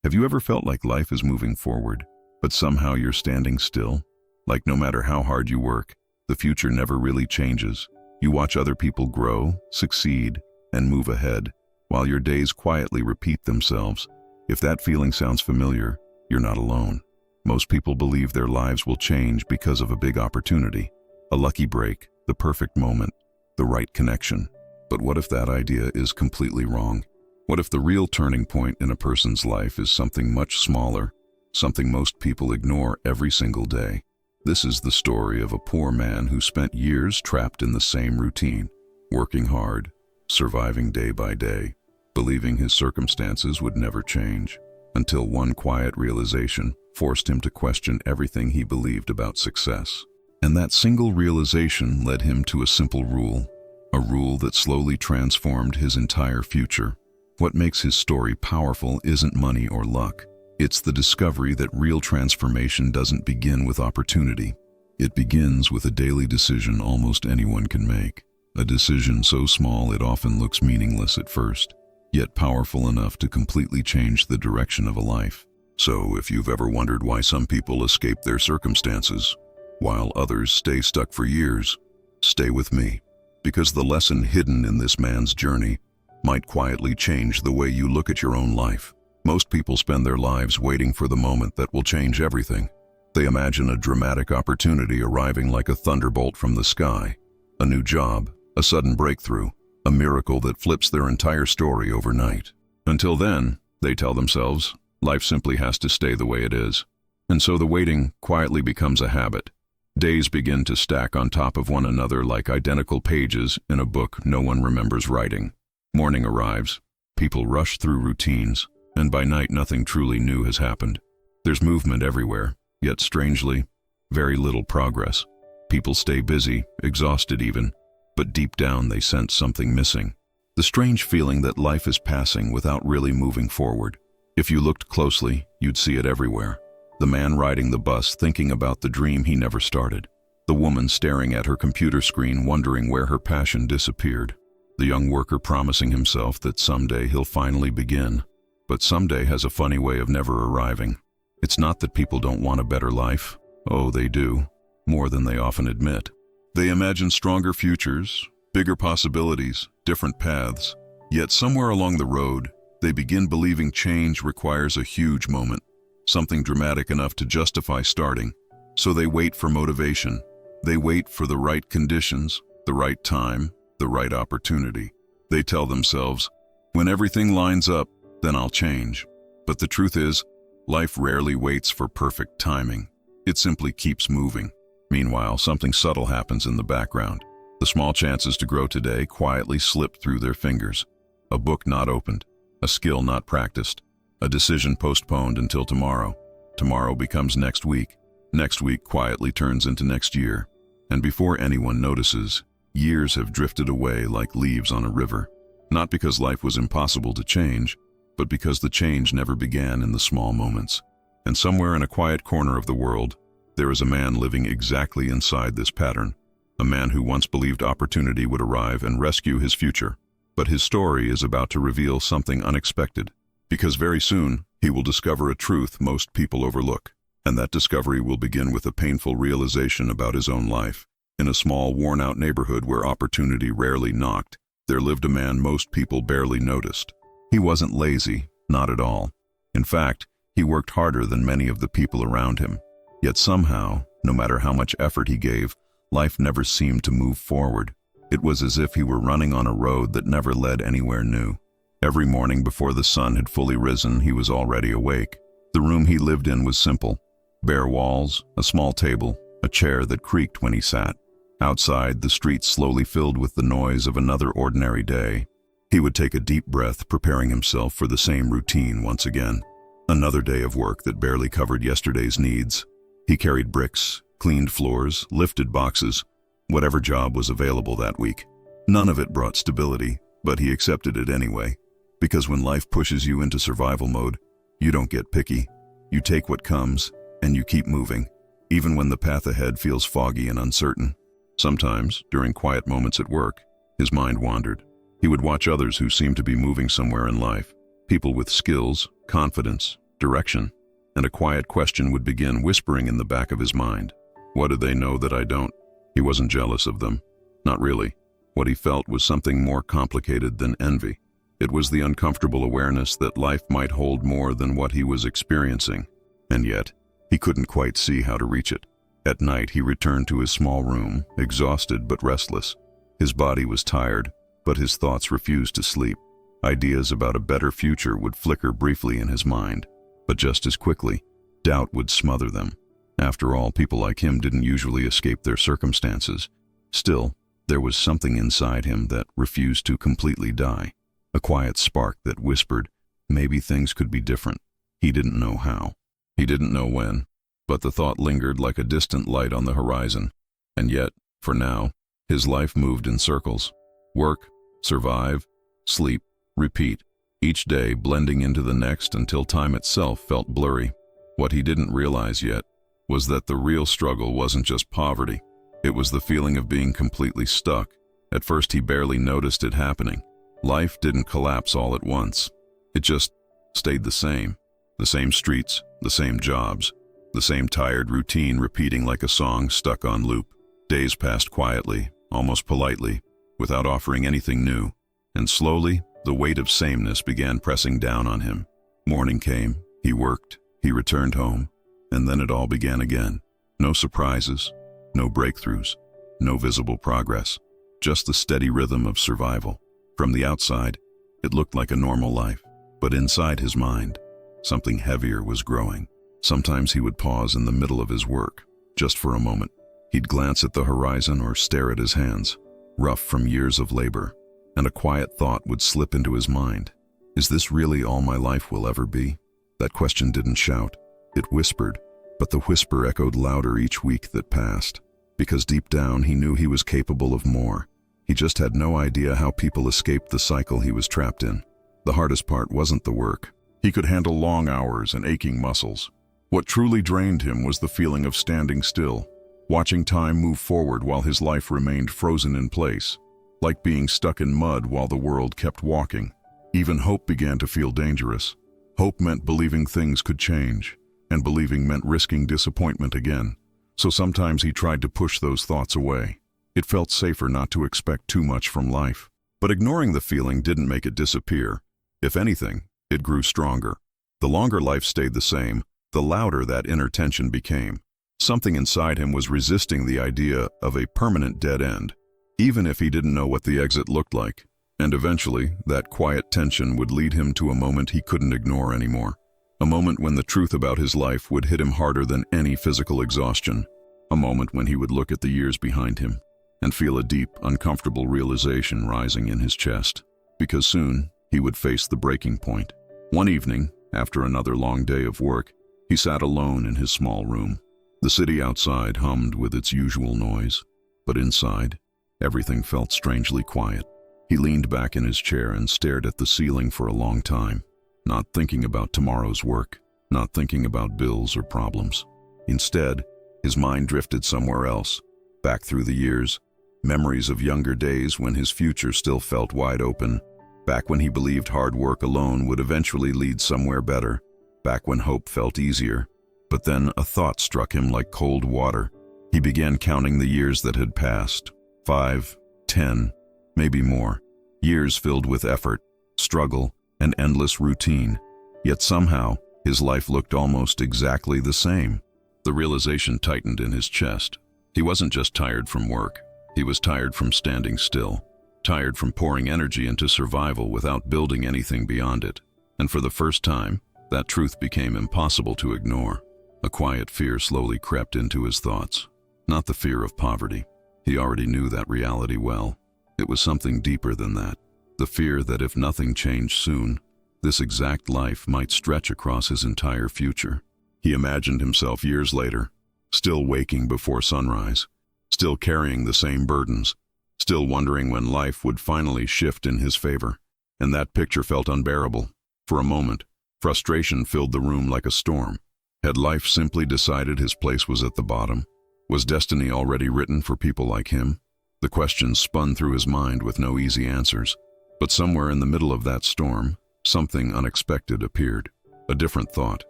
Have you ever felt like life is moving forward, but somehow you're standing still? Like no matter how hard you work, the future never really changes. You watch other people grow, succeed, and move ahead, while your days quietly repeat themselves. If that feeling sounds familiar, you're not alone. Most people believe their lives will change because of a big opportunity, a lucky break, the perfect moment, the right connection. But what if that idea is completely wrong? What if the real turning point in a person's life is something much smaller, something most people ignore every single day? This is the story of a poor man who spent years trapped in the same routine, working hard, surviving day by day, believing his circumstances would never change, until one quiet realization forced him to question everything he believed about success. And that single realization led him to a simple rule, a rule that slowly transformed his entire future. What makes his story powerful isn't money or luck. It's the discovery that real transformation doesn't begin with opportunity. It begins with a daily decision almost anyone can make. A decision so small it often looks meaningless at first, yet powerful enough to completely change the direction of a life. So if you've ever wondered why some people escape their circumstances, while others stay stuck for years, stay with me, because the lesson hidden in this man's journey might quietly change the way you look at your own life. Most people spend their lives waiting for the moment that will change everything. They imagine a dramatic opportunity arriving like a thunderbolt from the sky, a new job, a sudden breakthrough, a miracle that flips their entire story overnight. Until then, they tell themselves, life simply has to stay the way it is. And so the waiting quietly becomes a habit. Days begin to stack on top of one another like identical pages in a book no one remembers writing. Morning arrives, people rush through routines, and by night nothing truly new has happened. There's movement everywhere, yet strangely, very little progress. People stay busy, exhausted even, but deep down they sense something missing. The strange feeling that life is passing without really moving forward. If you looked closely, you'd see it everywhere. The man riding the bus thinking about the dream he never started. The woman staring at her computer screen wondering where her passion disappeared. The young worker promising himself that someday he'll finally begin. But someday has a funny way of never arriving. It's not that people don't want a better life. Oh, they do, more than they often admit. They imagine stronger futures, bigger possibilities, different paths. Yet somewhere along the road, they begin believing change requires a huge moment, something dramatic enough to justify starting. So they wait for motivation. They wait for the right conditions, the right time, the right opportunity. They tell themselves, when everything lines up, then I'll change. But the truth is, life rarely waits for perfect timing. It simply keeps moving. Meanwhile, something subtle happens in the background. The small chances to grow today quietly slip through their fingers. A book not opened, a skill not practiced, a decision postponed until tomorrow. Tomorrow becomes next week. Next week quietly turns into next year. And before anyone notices, years have drifted away like leaves on a river. Not because life was impossible to change, but because the change never began in the small moments. And somewhere in a quiet corner of the world, there is a man living exactly inside this pattern. A man who once believed opportunity would arrive and rescue his future. But his story is about to reveal something unexpected. Because very soon, he will discover a truth most people overlook. And that discovery will begin with a painful realization about his own life. In a small, worn-out neighborhood where opportunity rarely knocked, there lived a man most people barely noticed. He wasn't lazy, not at all. In fact, he worked harder than many of the people around him. Yet somehow, no matter how much effort he gave, life never seemed to move forward. It was as if he were running on a road that never led anywhere new. Every morning before the sun had fully risen, he was already awake. The room he lived in was simple. Bare walls, a small table, a chair that creaked when he sat. Outside, the street slowly filled with the noise of another ordinary day. He would take a deep breath, preparing himself for the same routine once again. Another day of work that barely covered yesterday's needs. He carried bricks, cleaned floors, lifted boxes, whatever job was available that week. None of it brought stability, but he accepted it anyway. Because when life pushes you into survival mode, you don't get picky. You take what comes, and you keep moving, even when the path ahead feels foggy and uncertain. Sometimes, during quiet moments at work, his mind wandered. He would watch others who seemed to be moving somewhere in life. People with skills, confidence, direction, and a quiet question would begin whispering in the back of his mind. What do they know that I don't? He wasn't jealous of them. Not really. What he felt was something more complicated than envy. It was the uncomfortable awareness that life might hold more than what he was experiencing, and yet, he couldn't quite see how to reach it. At night, he returned to his small room, exhausted but restless. His body was tired, but his thoughts refused to sleep. Ideas about a better future would flicker briefly in his mind, but just as quickly, doubt would smother them. After all, people like him didn't usually escape their circumstances. Still, there was something inside him that refused to completely die. A quiet spark that whispered, maybe things could be different. He didn't know how. He didn't know when, but the thought lingered like a distant light on the horizon. And yet, for now, his life moved in circles. Work, survive, sleep, repeat, each day blending into the next until time itself felt blurry. What he didn't realize yet was that the real struggle wasn't just poverty. It was the feeling of being completely stuck. At first he barely noticed it happening. Life didn't collapse all at once. It just stayed the same. The same streets, the same jobs, the same tired routine repeating like a song stuck on loop. Days passed quietly, almost politely, without offering anything new. And slowly, the weight of sameness began pressing down on him. Morning came, he worked, he returned home, and then it all began again. No surprises, no breakthroughs, no visible progress, just the steady rhythm of survival. From the outside, it looked like a normal life, but inside his mind, something heavier was growing. Sometimes he would pause in the middle of his work, just for a moment. He'd glance at the horizon or stare at his hands, rough from years of labor, and a quiet thought would slip into his mind. Is this really all my life will ever be? That question didn't shout, it whispered, but the whisper echoed louder each week that passed, because deep down he knew he was capable of more. He just had no idea how people escaped the cycle he was trapped in. The hardest part wasn't the work. He could handle long hours and aching muscles. What truly drained him was the feeling of standing still, watching time move forward while his life remained frozen in place, like being stuck in mud while the world kept walking. Even hope began to feel dangerous. Hope meant believing things could change, and believing meant risking disappointment again. So sometimes he tried to push those thoughts away. It felt safer not to expect too much from life. But ignoring the feeling didn't make it disappear. If anything, it grew stronger. The longer life stayed the same, the louder that inner tension became. Something inside him was resisting the idea of a permanent dead end, even if he didn't know what the exit looked like. And eventually, that quiet tension would lead him to a moment he couldn't ignore anymore. A moment when the truth about his life would hit him harder than any physical exhaustion. A moment when he would look at the years behind him and feel a deep, uncomfortable realization rising in his chest. Because soon, he would face the breaking point. One evening, after another long day of work, he sat alone in his small room. The city outside hummed with its usual noise, but inside, everything felt strangely quiet. He leaned back in his chair and stared at the ceiling for a long time, not thinking about tomorrow's work, not thinking about bills or problems. Instead, his mind drifted somewhere else, back through the years, memories of younger days when his future still felt wide open, back when he believed hard work alone would eventually lead somewhere better, back when hope felt easier. But then a thought struck him like cold water. He began counting the years that had passed. 5, 10, maybe more. Years filled with effort, struggle, and endless routine. Yet somehow, his life looked almost exactly the same. The realization tightened in his chest. He wasn't just tired from work. He was tired from standing still, tired from pouring energy into survival without building anything beyond it. And for the first time, that truth became impossible to ignore. A quiet fear slowly crept into his thoughts. Not the fear of poverty. He already knew that reality well. It was something deeper than that. The fear that if nothing changed soon, this exact life might stretch across his entire future. He imagined himself years later, still waking before sunrise, still carrying the same burdens, still wondering when life would finally shift in his favor. And that picture felt unbearable. For a moment, frustration filled the room like a storm. Had life simply decided his place was at the bottom? Was destiny already written for people like him? The questions spun through his mind with no easy answers. But somewhere in the middle of that storm, something unexpected appeared. A different thought.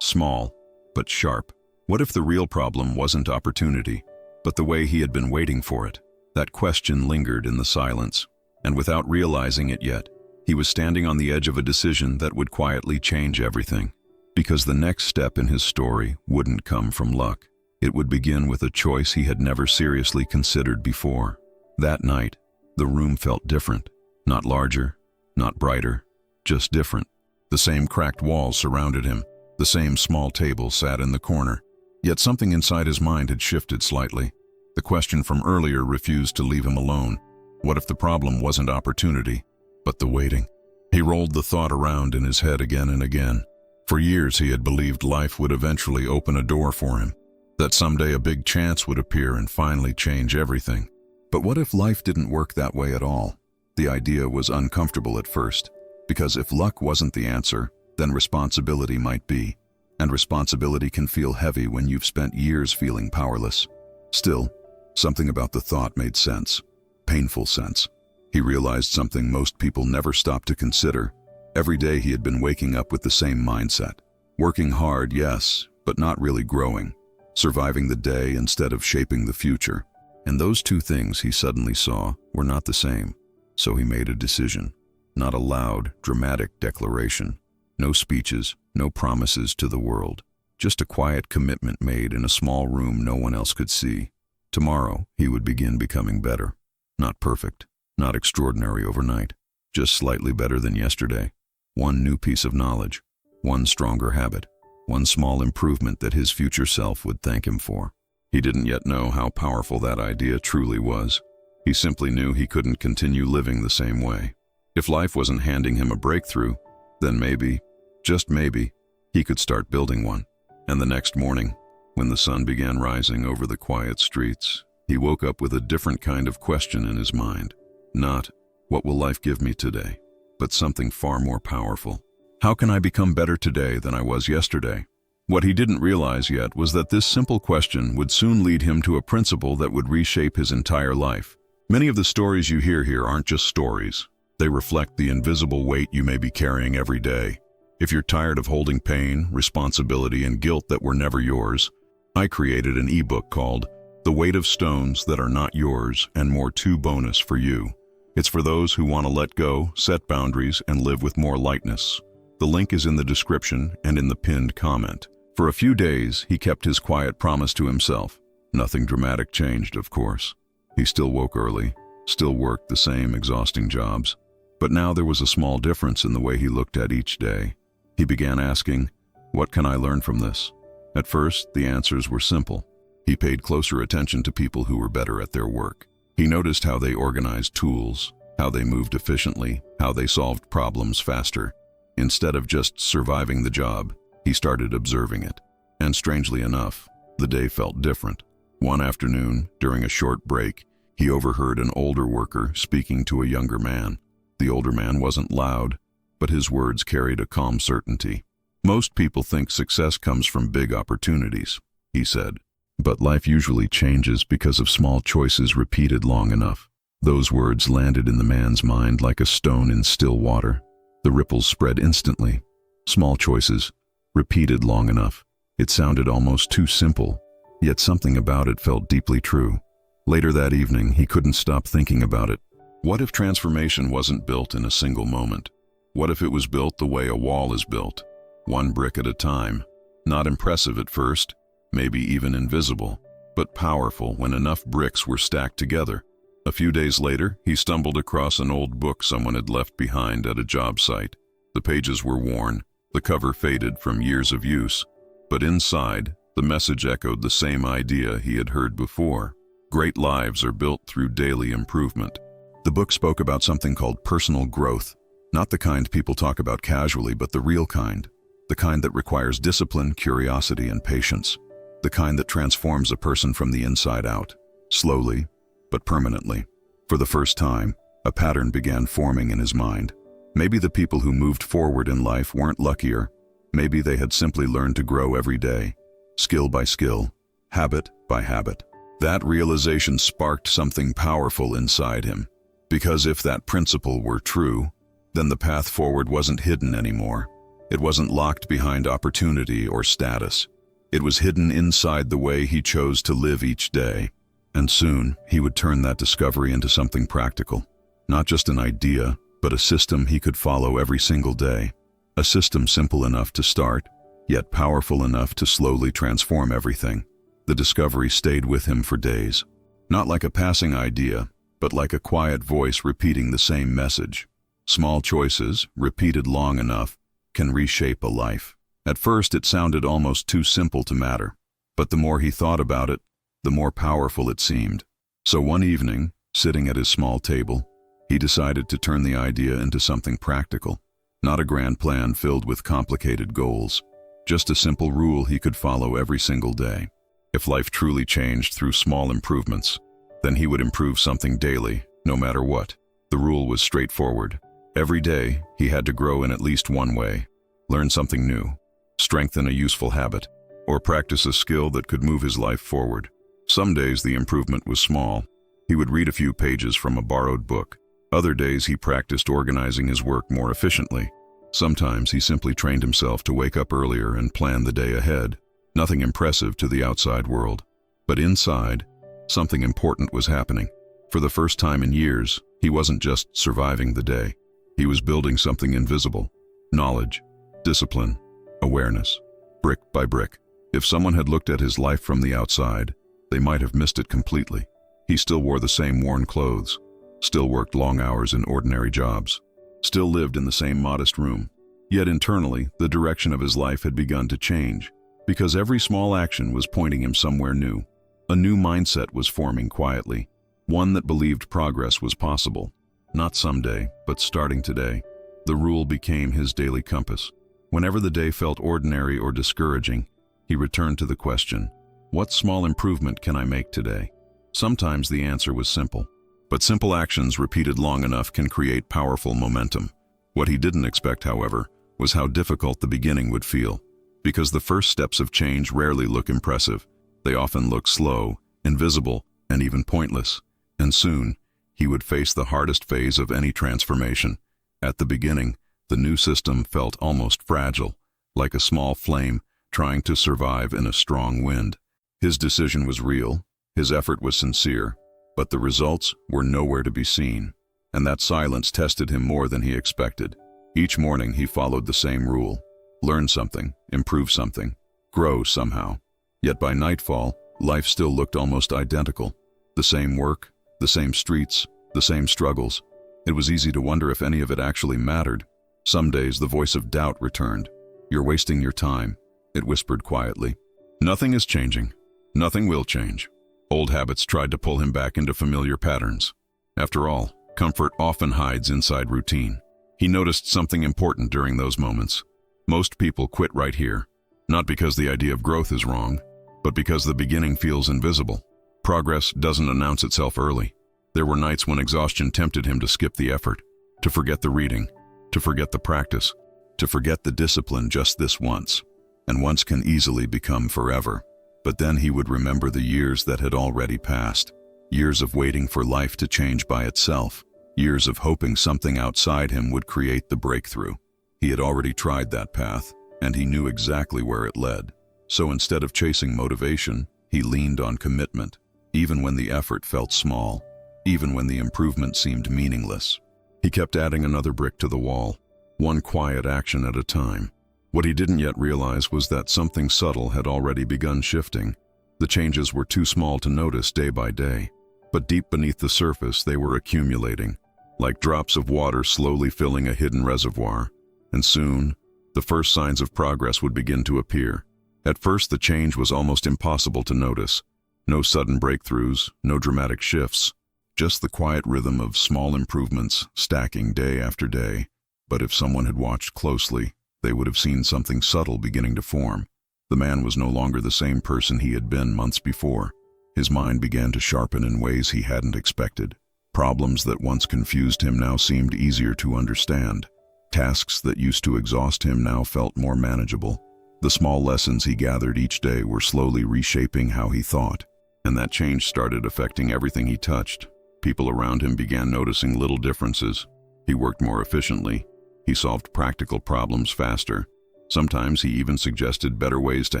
Small, but sharp. What if the real problem wasn't opportunity, but the way he had been waiting for it? That question lingered in the silence, and without realizing it yet, he was standing on the edge of a decision that would quietly change everything. Because the next step in his story wouldn't come from luck. It would begin with a choice he had never seriously considered before. That night, the room felt different. Not larger, not brighter, just different. The same cracked walls surrounded him. The same small table sat in the corner. Yet something inside his mind had shifted slightly. The question from earlier refused to leave him alone. What if the problem wasn't opportunity, but the waiting? He rolled the thought around in his head again and again. For years he had believed life would eventually open a door for him, that someday a big chance would appear and finally change everything. But what if life didn't work that way at all? The idea was uncomfortable at first, because if luck wasn't the answer, then responsibility might be. And responsibility can feel heavy when you've spent years feeling powerless. Still, something about the thought made sense. Painful sense. He realized something most people never stop to consider. Every day he had been waking up with the same mindset. Working hard, yes, but not really growing. Surviving the day instead of shaping the future. And those two things he suddenly saw were not the same. So he made a decision. Not a loud, dramatic declaration. No speeches, no promises to the world. Just a quiet commitment made in a small room no one else could see. Tomorrow, he would begin becoming better. Not perfect, not extraordinary overnight. Just slightly better than yesterday. One new piece of knowledge. One stronger habit. One small improvement that his future self would thank him for. He didn't yet know how powerful that idea truly was. He simply knew he couldn't continue living the same way. If life wasn't handing him a breakthrough, then maybe, just maybe, he could start building one. And the next morning, when the sun began rising over the quiet streets, he woke up with a different kind of question in his mind. Not, what will life give me today? But something far more powerful. How can I become better today than I was yesterday? What he didn't realize yet was that this simple question would soon lead him to a principle that would reshape his entire life. Many of the stories you hear here aren't just stories. They reflect the invisible weight you may be carrying every day. If you're tired of holding pain, responsibility, and guilt that were never yours, I created an ebook called The Weight of Stones That Are Not Yours and More 2 Bonus for you. It's for those who want to let go, set boundaries, and live with more lightness. The link is in the description and in the pinned comment. For a few days, he kept his quiet promise to himself. Nothing dramatic changed, of course. He still woke early, still worked the same exhausting jobs. But now there was a small difference in the way he looked at each day. He began asking, what can I learn from this? At first, the answers were simple. He paid closer attention to people who were better at their work. He noticed how they organized tools, how they moved efficiently, how they solved problems faster. Instead of just surviving the job, he started observing it. And strangely enough, the day felt different. One afternoon, during a short break, he overheard an older worker speaking to a younger man. The older man wasn't loud, but his words carried a calm certainty. Most people think success comes from big opportunities, he said. But life usually changes because of small choices repeated long enough. Those words landed in the man's mind like a stone in still water. The ripples spread instantly. Small choices, repeated long enough. It sounded almost too simple, yet something about it felt deeply true. Later that evening, he couldn't stop thinking about it. What if transformation wasn't built in a single moment? What if it was built the way a wall is built, one brick at a time? Not impressive at first, maybe even invisible, but powerful when enough bricks were stacked together. A few days later, he stumbled across an old book someone had left behind at a job site. The pages were worn, the cover faded from years of use, but inside, the message echoed the same idea he had heard before. Great lives are built through daily improvement. The book spoke about something called personal growth, not the kind people talk about casually, but the real kind. The kind that requires discipline, curiosity, and patience. The kind that transforms a person from the inside out, slowly, but permanently. For the first time, a pattern began forming in his mind. Maybe the people who moved forward in life weren't luckier. Maybe they had simply learned to grow every day, skill by skill, habit by habit. That realization sparked something powerful inside him. Because if that principle were true, then the path forward wasn't hidden anymore. It wasn't locked behind opportunity or status. It was hidden inside the way he chose to live each day. And soon, he would turn that discovery into something practical. Not just an idea, but a system he could follow every single day. A system simple enough to start, yet powerful enough to slowly transform everything. The discovery stayed with him for days. Not like a passing idea, but like a quiet voice repeating the same message. Small choices, repeated long enough, can reshape a life. At first, it sounded almost too simple to matter. But the more he thought about it, the more powerful it seemed. So one evening, sitting at his small table, he decided to turn the idea into something practical. Not a grand plan filled with complicated goals. Just a simple rule he could follow every single day. If life truly changed through small improvements, then he would improve something daily, no matter what. The rule was straightforward. Every day, he had to grow in at least one way. Learn something new, strengthen a useful habit, or practice a skill that could move his life forward. Some days the improvement was small. He would read a few pages from a borrowed book. Other days he practiced organizing his work more efficiently. Sometimes he simply trained himself to wake up earlier and plan the day ahead. Nothing impressive to the outside world. But inside, something important was happening. For the first time in years, he wasn't just surviving the day. He was building something invisible. Knowledge, discipline, awareness, brick by brick. If someone had looked at his life from the outside, they might have missed it completely. He still wore the same worn clothes, still worked long hours in ordinary jobs, still lived in the same modest room. Yet internally, the direction of his life had begun to change, because every small action was pointing him somewhere new. A new mindset was forming quietly, one that believed progress was possible. Not someday, but starting today. The rule became his daily compass. Whenever the day felt ordinary or discouraging, he returned to the question, what small improvement can I make today? Sometimes the answer was simple. But simple actions repeated long enough can create powerful momentum. What he didn't expect, however, was how difficult the beginning would feel. Because the first steps of change rarely look impressive. They often look slow, invisible, and even pointless. And soon, he would face the hardest phase of any transformation. At the beginning, the new system felt almost fragile, like a small flame trying to survive in a strong wind. His decision was real, his effort was sincere, but the results were nowhere to be seen. And that silence tested him more than he expected. Each morning he followed the same rule. Learn something, improve something, grow somehow. Yet by nightfall, life still looked almost identical. The same work, the same streets, the same struggles. It was easy to wonder if any of it actually mattered. Some days the voice of doubt returned. You're wasting your time, it whispered quietly. Nothing is changing. Nothing will change. Old habits tried to pull him back into familiar patterns. After all, comfort often hides inside routine. He noticed something important during those moments. Most people quit right here, not because the idea of growth is wrong, but because the beginning feels invisible. Progress doesn't announce itself early. There were nights when exhaustion tempted him to skip the effort, to forget the reading, to forget the practice, to forget the discipline just this once. And once can easily become forever. But then he would remember the years that had already passed. Years of waiting for life to change by itself. Years of hoping something outside him would create the breakthrough. He had already tried that path, and he knew exactly where it led. So instead of chasing motivation, he leaned on commitment, even when the effort felt small, even when the improvement seemed meaningless. He kept adding another brick to the wall, one quiet action at a time. What he didn't yet realize was that something subtle had already begun shifting. The changes were too small to notice day by day, but deep beneath the surface they were accumulating, like drops of water slowly filling a hidden reservoir. And soon, the first signs of progress would begin to appear. At first, the change was almost impossible to notice. No sudden breakthroughs, no dramatic shifts, just the quiet rhythm of small improvements stacking day after day. But if someone had watched closely, they would have seen something subtle beginning to form. The man was no longer the same person he had been months before. His mind began to sharpen in ways he hadn't expected. Problems that once confused him now seemed easier to understand. Tasks that used to exhaust him now felt more manageable. The small lessons he gathered each day were slowly reshaping how he thought. And that change started affecting everything he touched. People around him began noticing little differences. He worked more efficiently. He solved practical problems faster. Sometimes he even suggested better ways to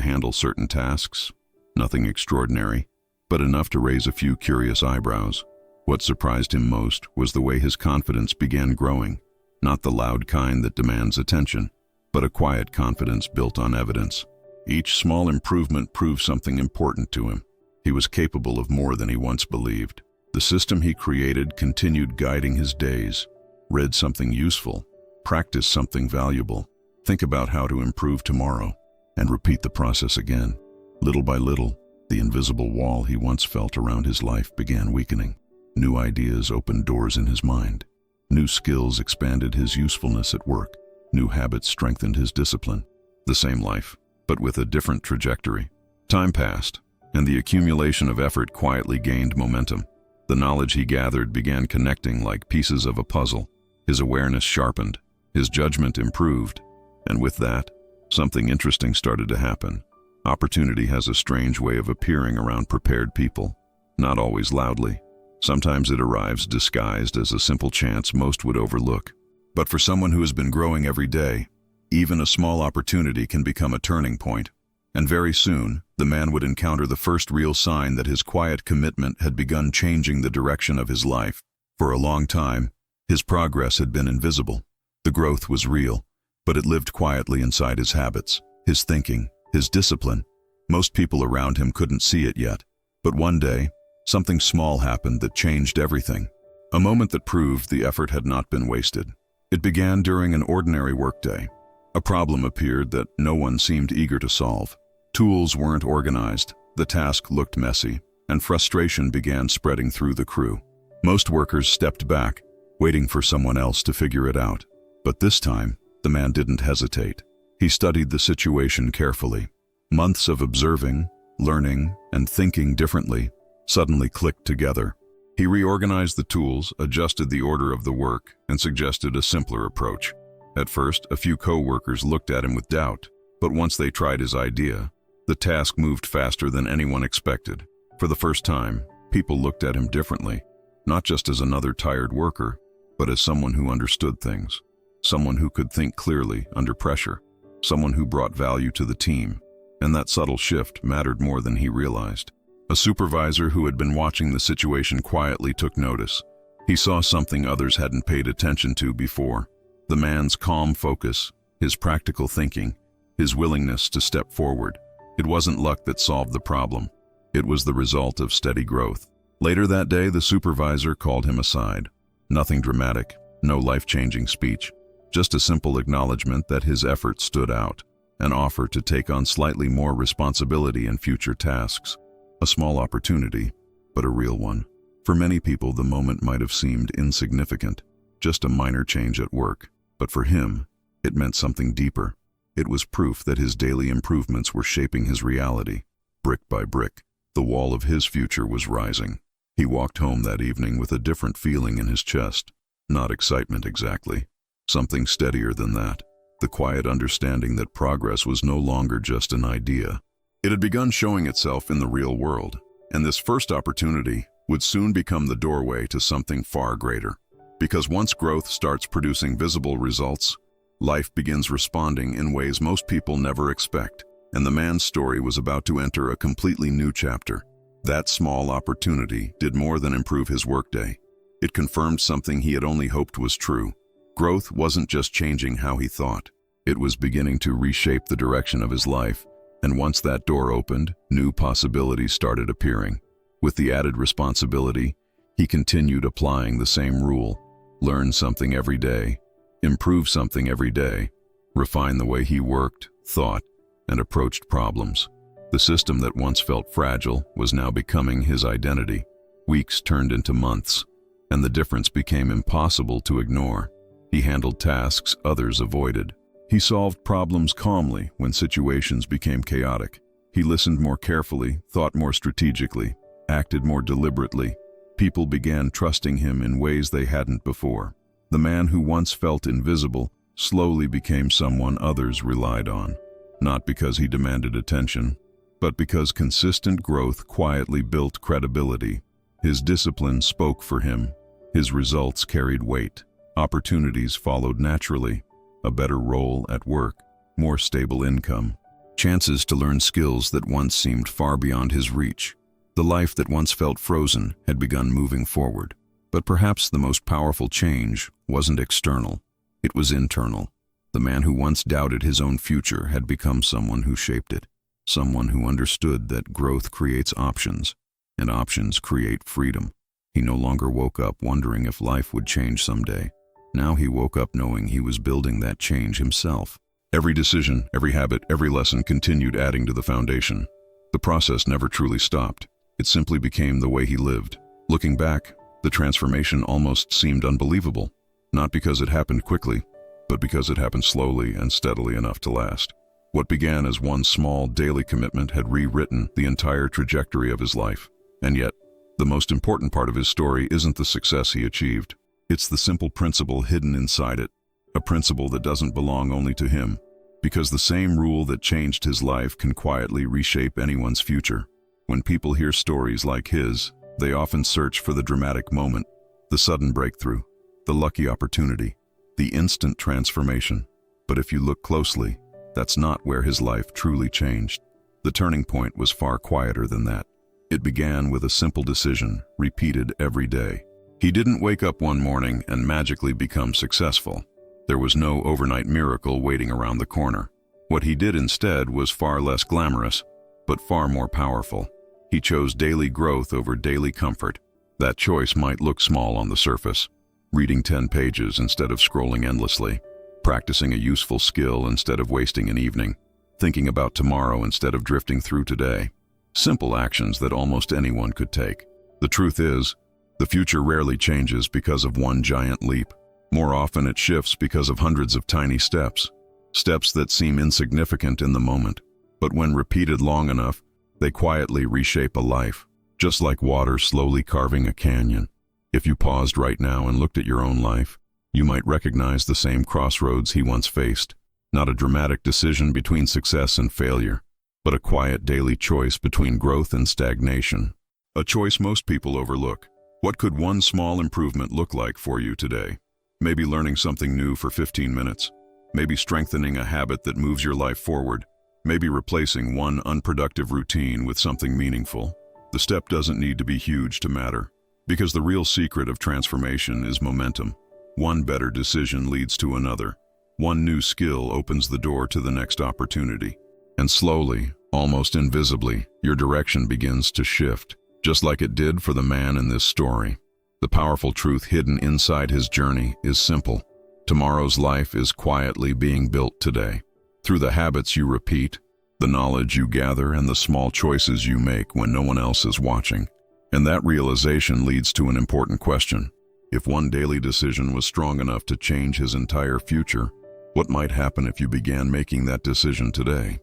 handle certain tasks. Nothing extraordinary, but enough to raise a few curious eyebrows. What surprised him most was the way his confidence began growing, not the loud kind that demands attention, but a quiet confidence built on evidence. Each small improvement proved something important to him. He was capable of more than he once believed. The system he created continued guiding his days. Read something useful, practice something valuable, think about how to improve tomorrow, and repeat the process again. Little by little, the invisible wall he once felt around his life began weakening. New ideas opened doors in his mind. New skills expanded his usefulness at work. New habits strengthened his discipline. The same life, but with a different trajectory. Time passed, and the accumulation of effort quietly gained momentum. The knowledge he gathered began connecting like pieces of a puzzle. His awareness sharpened, his judgment improved, and with that, something interesting started to happen. Opportunity has a strange way of appearing around prepared people, not always loudly. Sometimes it arrives disguised as a simple chance most would overlook. But for someone who has been growing every day, even a small opportunity can become a turning point. And very soon, the man would encounter the first real sign that his quiet commitment had begun changing the direction of his life. For a long time, his progress had been invisible. The growth was real, but it lived quietly inside his habits, his thinking, his discipline. Most people around him couldn't see it yet. But one day, something small happened that changed everything. A moment that proved the effort had not been wasted. It began during an ordinary workday. A problem appeared that no one seemed eager to solve. Tools weren't organized, the task looked messy, and frustration began spreading through the crew. Most workers stepped back, waiting for someone else to figure it out. But this time, the man didn't hesitate. He studied the situation carefully. Months of observing, learning, and thinking differently suddenly clicked together. He reorganized the tools, adjusted the order of the work, and suggested a simpler approach. At first, a few co-workers looked at him with doubt, but once they tried his idea, the task moved faster than anyone expected. For the first time, people looked at him differently, not just as another tired worker, but as someone who understood things, someone who could think clearly under pressure, someone who brought value to the team, and that subtle shift mattered more than he realized. A supervisor who had been watching the situation quietly took notice. He saw something others hadn't paid attention to before. The man's calm focus, his practical thinking, his willingness to step forward. It wasn't luck that solved the problem. It was the result of steady growth. Later that day, the supervisor called him aside. Nothing dramatic, no life-changing speech, just a simple acknowledgement that his effort stood out, an offer to take on slightly more responsibility in future tasks. A small opportunity, but a real one. For many people, the moment might have seemed insignificant, just a minor change at work. But for him, it meant something deeper. It was proof that his daily improvements were shaping his reality. Brick by brick, the wall of his future was rising. He walked home that evening with a different feeling in his chest. Not excitement exactly. Something steadier than that. The quiet understanding that progress was no longer just an idea. It had begun showing itself in the real world, and this first opportunity would soon become the doorway to something far greater. Because once growth starts producing visible results, life begins responding in ways most people never expect, and the man's story was about to enter a completely new chapter. That small opportunity did more than improve his workday. It confirmed something he had only hoped was true. Growth wasn't just changing how he thought. It was beginning to reshape the direction of his life. And once that door opened, new possibilities started appearing. With the added responsibility, he continued applying the same rule. Learn something every day, improve something every day, refine the way he worked, thought, and approached problems. The system that once felt fragile was now becoming his identity. Weeks turned into months, and the difference became impossible to ignore. He handled tasks others avoided. He solved problems calmly when situations became chaotic. He listened more carefully, thought more strategically, acted more deliberately. People began trusting him in ways they hadn't before. The man who once felt invisible slowly became someone others relied on, not because he demanded attention, but because consistent growth quietly built credibility. His discipline spoke for him. His results carried weight. Opportunities followed naturally. A better role at work, more stable income, chances to learn skills that once seemed far beyond his reach. The life that once felt frozen had begun moving forward. But perhaps the most powerful change wasn't external, it was internal. The man who once doubted his own future had become someone who shaped it, someone who understood that growth creates options, and options create freedom. He no longer woke up wondering if life would change someday. Now he woke up knowing he was building that change himself. Every decision, every habit, every lesson continued adding to the foundation. The process never truly stopped. It simply became the way he lived. Looking back, the transformation almost seemed unbelievable, not because it happened quickly, but because it happened slowly and steadily enough to last. What began as one small daily commitment had rewritten the entire trajectory of his life. And yet, the most important part of his story isn't the success he achieved. It's the simple principle hidden inside it, a principle that doesn't belong only to him, because the same rule that changed his life can quietly reshape anyone's future. When people hear stories like his, they often search for the dramatic moment, the sudden breakthrough, the lucky opportunity, the instant transformation. But if you look closely, that's not where his life truly changed. The turning point was far quieter than that. It began with a simple decision, repeated every day. He didn't wake up one morning and magically become successful. There was no overnight miracle waiting around the corner. What he did instead was far less glamorous, but far more powerful. He chose daily growth over daily comfort. That choice might look small on the surface. Reading 10 pages instead of scrolling endlessly, practicing a useful skill instead of wasting an evening, thinking about tomorrow instead of drifting through today. Simple actions that almost anyone could take. The truth is, the future rarely changes because of one giant leap. More often it shifts because of hundreds of tiny steps. Steps that seem insignificant in the moment, but when repeated long enough, they quietly reshape a life, just like water slowly carving a canyon. If you paused right now and looked at your own life, you might recognize the same crossroads he once faced. Not a dramatic decision between success and failure, but a quiet daily choice between growth and stagnation. A choice most people overlook. What could one small improvement look like for you today? Maybe learning something new for 15 minutes. Maybe strengthening a habit that moves your life forward. Maybe replacing one unproductive routine with something meaningful. The step doesn't need to be huge to matter, because the real secret of transformation is momentum. One better decision leads to another. One new skill opens the door to the next opportunity. And slowly, almost invisibly, your direction begins to shift, just like it did for the man in this story. The powerful truth hidden inside his journey is simple. Tomorrow's life is quietly being built today. Through the habits you repeat, the knowledge you gather, and the small choices you make when no one else is watching. And that realization leads to an important question. If one daily decision was strong enough to change his entire future, what might happen if you began making that decision today?